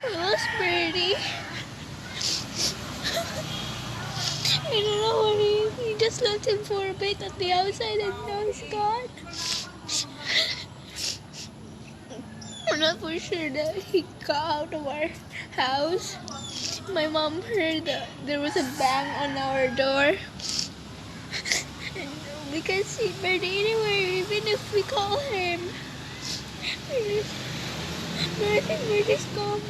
Where's Birdie? I don't know where he is. He just left him for a bit at the outside and now he's gone. We're not for sure that he got out of our house. My mom heard that there was a bang on our door. And we can't see Birdie anywhere, even if we call him. Birdie's gone.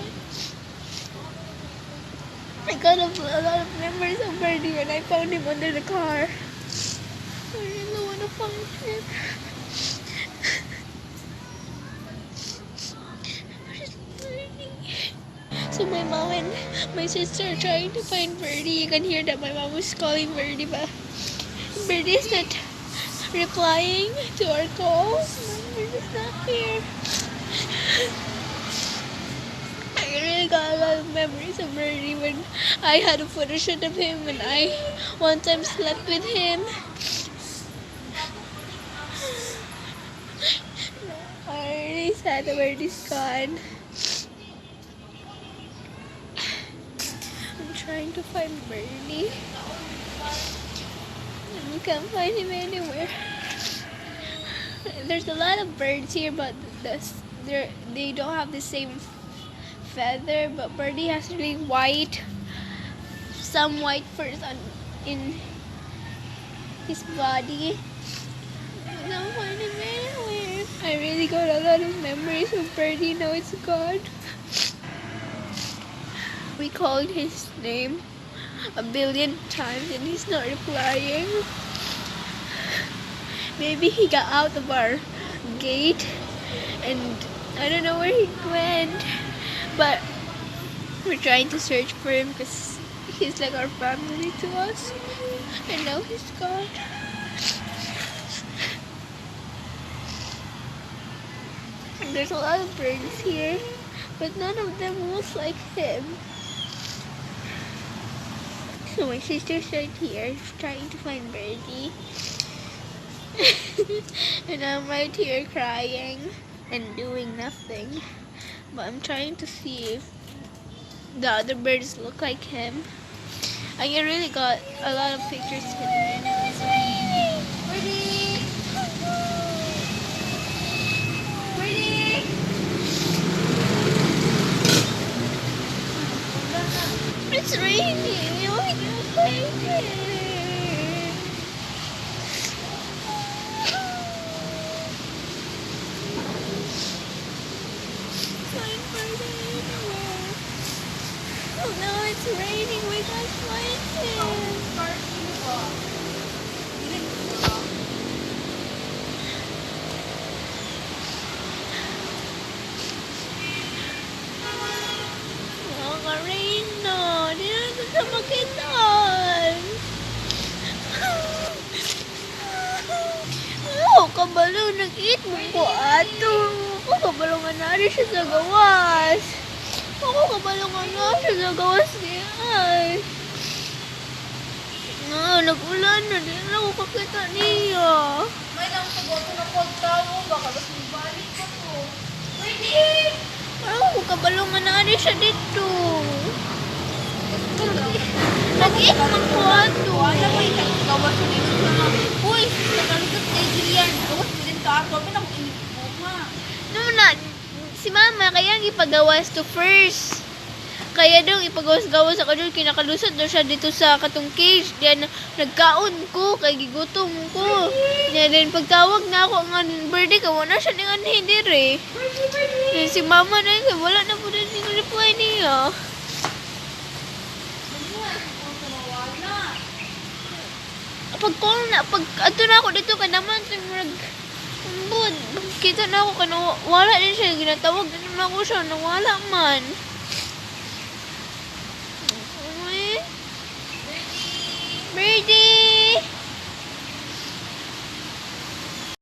I got a lot of memories of Birdie when I found him under the car. I really want to find him. Where's Birdie? So my mom and my sister are trying to find Birdie. You can hear that my mom was calling Birdie, but Birdie is not replying to our calls. Birdie's not here. I really got a lot of memories of Birdie when I had a photo shoot of him and I one time slept with him. I'm really sad that Birdie's gone. I'm trying to find Birdie and we can't find him anywhere. There's a lot of birds here, but they don't have the same feather, but Birdie has really white, some white furs in his body. I don't find him anywhere. I really got a lot of memories of Birdie. Now it's gone. We called his name a billion times and he's not replying. Maybe he got out of our gate and I don't know where he went. But we're trying to search for him because he's like our family to us. And now he's gone. And there's a lot of birds here, but none of them looks like him. So my sister's right here trying to find Birdie. And I'm right here crying and doing nothing. But I'm trying to see if the other birds look like him. I really got a lot of pictures today. It's raining! Birdie! Birdie! It's raining! We only can find it. Oh no, it's raining. We can't find him. Nakaka-rain na. Di natin siya makitaan. Oh, kabalo. Nag-eat mo ko ato. Oh, kabalo nga na rin siya sa gawas. Ako kabalungan nga siya sa gawas niya. Ay. Nag-ulan na. Di na ako kakita niya. May lang sa boto na pagtawo. Baka mas magbalik ko to. Pwede! Ako kabalungan na rin siya dito. Nag-eat man ko ato. Wala pa yung gawas ko dito na. Uy, nagaligot na yung Julian. Gawas ko din ka ako. May nang inip mo nga. No na, si mama kaya ipagawas to first. Kaya daw ipagawas-gawas ako doon, kinakalusot daw siya dito sa katong cage. Diyan nagkaon ko, kay gigutom ko. Diyan pagtawag na ako ng Birdie, kawa na siya ng hindi re. Si mama na yun, wala na po din yung reply niya. Pag-call na, ato na ako dito ka naman, bud, kita na ako wala din siya, ginatawag din na ako siya, nawala man. Birdie!